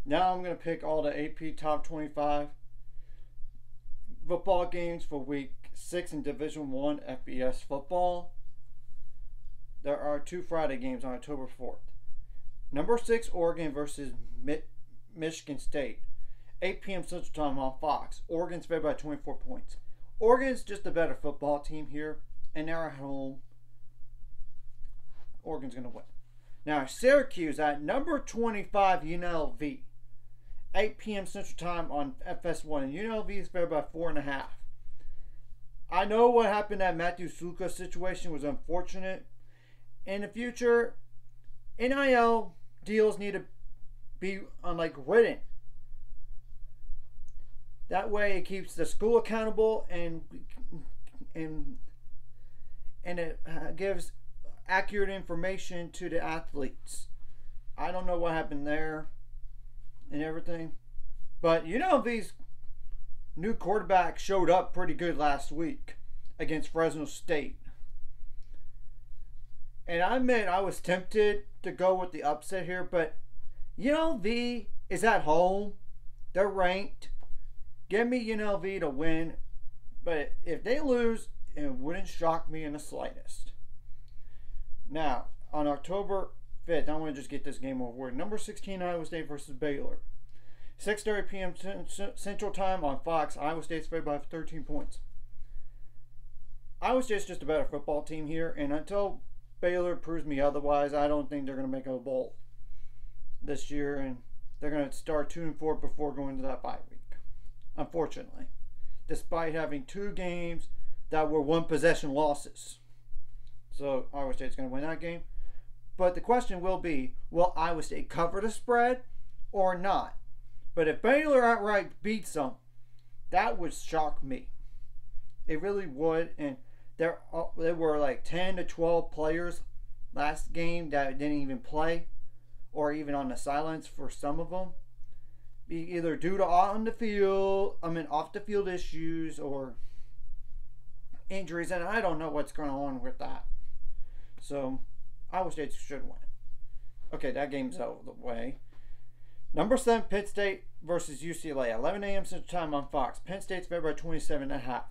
Now I'm going to pick all the AP top 25 football games for week 6 in Division 1 FBS football. There are 2 Friday games on October 4th. Number 6 Oregon versus Michigan State. 8 p.m. Central Time on Fox. Oregon's favored by 24 points. Oregon's just a better football team here, and they're at home. Oregon's going to win. Now, Syracuse at number 25 UNLV. 8 p.m. Central Time on FS1, and UNLV is favored by 4.5. I know what happened at Matthew Sluka's situation was unfortunate. In the future, NIL deals need to be written. That way, it keeps the school accountable and it gives accurate information to the athletes. I don't know what happened there and everything, but UNLV's new quarterback showed up pretty good last week against Fresno State. And I admit I was tempted to go with the upset here, but UNLV is at home. They're ranked. Give me UNLV to win. But if they lose, it wouldn't shock me in the slightest. Now, on October 5th, I want to just get this game over with. Number 16, Iowa State versus Baylor. 6:30 p.m. Central Time on Fox. Iowa State's favored by 13 points. Iowa State's just a better football team here, and until Baylor proves me otherwise, I don't think they're going to make a bowl this year, and they're going to start 2-4 before going to that bye week. Unfortunately, despite having 2 games that were 1-possession losses. So Iowa State's going to win that game. But the question will be, will Iowa State cover the spread or not? But if Baylor outright beats them, that would shock me. It really would. And there were like 10 to 12 players last game that didn't even play, or even on the sidelines for some of them. Either due to off the field issues or injuries, and I don't know what's going on with that. So Iowa State should win. Okay, that game's out of the way. Number 7, Penn State versus UCLA. 11 a.m. Central Time on Fox. Penn State's favored by 27.5.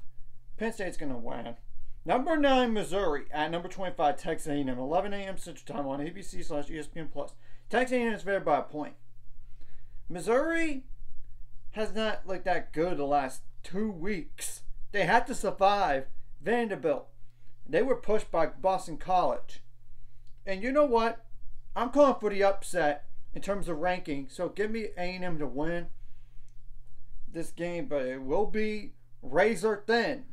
Penn State's going to win. Number 9, Missouri at number 25, Texas A&M. 11 a.m. Central Time on ABC/ESPN+. Texas A&M is favored by a point. Missouri has not looked that good the last 2 weeks. They had to survive Vanderbilt. They were pushed by Boston College. And you know what? I'm calling for the upset in terms of ranking. So give me A&M to win this game, but it will be razor thin.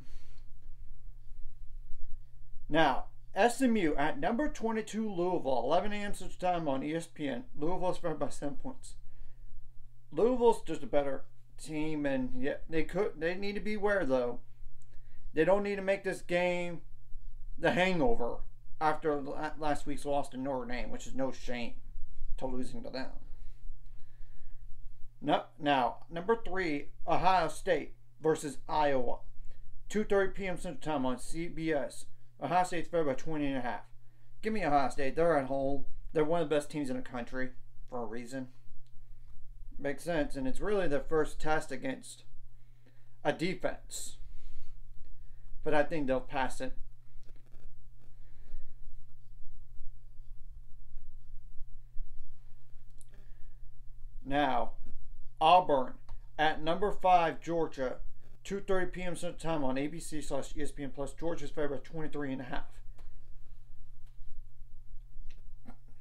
Now, SMU at number 22, Louisville. 11 a.m. Central Time on ESPN. Louisville is favored by 7 points. Louisville's just a better team, and yeah, they need to beware though. They don't need to make this game the hangover after last week's loss to Notre Dame, which is no shame to losing to them. Now, number 3, Ohio State versus Iowa. 2:30 p.m. Central Time on CBS. Ohio State's favored by 20.5. Give me Ohio State. They're at home. They're one of the best teams in the country for a reason. Makes sense, and it's really their first test against a defense. But I think they'll pass it. Now, Auburn at number 5, Georgia. 2:30 p.m. Central Time on ABC/ESPN+. Georgia's favored by 23.5.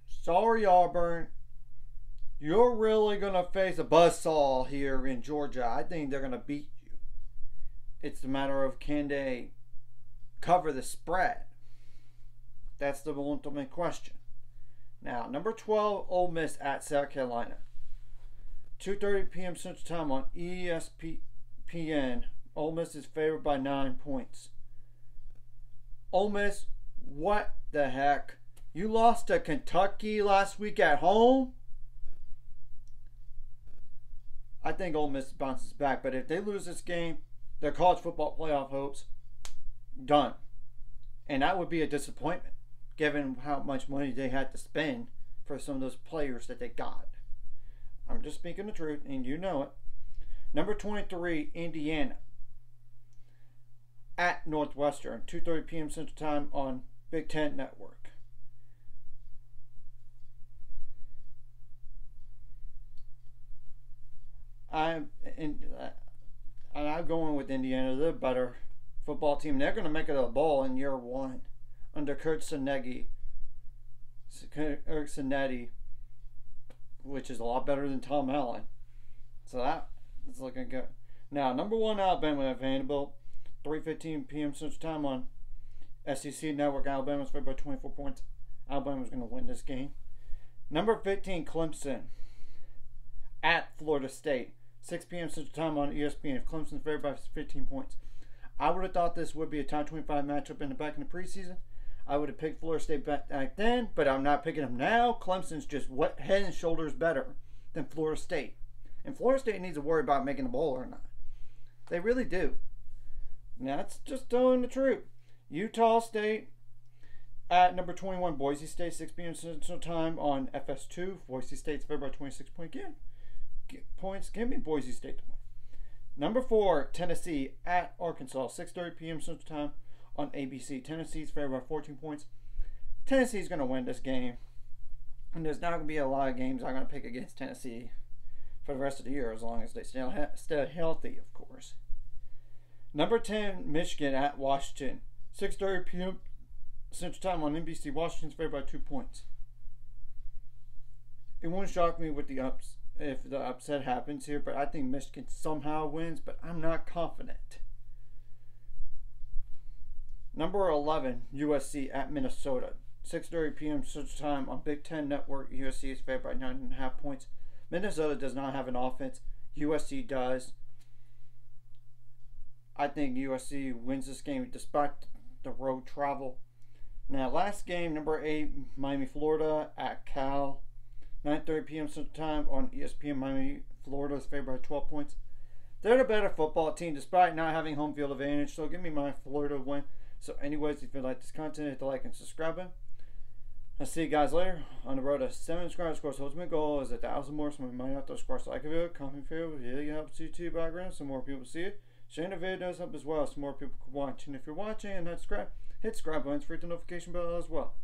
Sorry, Auburn. You're really going to face a buzzsaw here in Georgia. I think they're going to beat you. It's a matter of can they cover the spread. That's the ultimate question. Now, number 12, Ole Miss at South Carolina. 2:30 p.m. Central Time on ESPN. Ole Miss is favored by 9 points. Ole Miss, what the heck? You lost to Kentucky last week at home? I think Ole Miss bounces back, but if they lose this game, their college football playoff hopes done. And that would be a disappointment, given how much money they had to spend for some of those players that they got. I'm just speaking the truth, and you know it. Number 23, Indiana at Northwestern, 2:30 p.m. Central Time on Big Ten Network. I'm going with Indiana. They're a better football team. They're going to make it a bowl in year one under Kurt Sinetti, which is a lot better than Tom Allen. So that is looking good. Now, number 1, Alabama at Vanderbilt, 3:15 p.m. Central Time on SEC Network. Alabama's favored by 24 points. Alabama's going to win this game. Number 15, Clemson at Florida State, 6 p.m. Central Time on ESPN. If Clemson's favored by 15 points. I would have thought this would be a top 25 matchup back in the preseason. I would have picked Florida State back then, but I'm not picking them now. Clemson's just head and shoulders better than Florida State. And Florida State needs to worry about making the bowl or not. They really do. Now, that's just telling the truth. Utah State at number 21, Boise State, 6 p.m. Central Time on FS2. Boise State's favored by 26 points. Give me Boise State to win. Number 4, Tennessee at Arkansas, 6:30 p.m. Central Time on ABC. Tennessee's favored by 14 points. Tennessee's going to win this game. And there's not going to be a lot of games I'm going to pick against Tennessee for the rest of the year, as long as they stay healthy, of course. Number 10, Michigan at Washington, 6:30 p.m. Central Time on NBC. Washington's favored by 2 points. It won't shock me with if the upset happens here, but I think Michigan somehow wins, but I'm not confident. Number 11, USC at Minnesota, 6:30 p.m. Central Time on Big Ten Network. USC is favored by 9.5 points. Minnesota does not have an offense. USC does. I think USC wins this game despite the road travel. Now, last game, number 8, Miami, Florida at Cal, 9:30 p.m. Central Time on ESPN. Miami, Florida is favored by 12 points. They're the better football team despite not having home field advantage, so give me my Florida win. So anyways, if you like this content, hit the like and subscribe button. I'll see you guys later on the road to 7 subscribers. Of course, ultimate goal is 1,000 more, so we might have to, of course, like a video, comment, favorite, really helps YouTube background so more people see it. Sharing the video does help as well, so more people can watch. And if you're watching and not subscribed, hit subscribe button, hit the notification bell as well.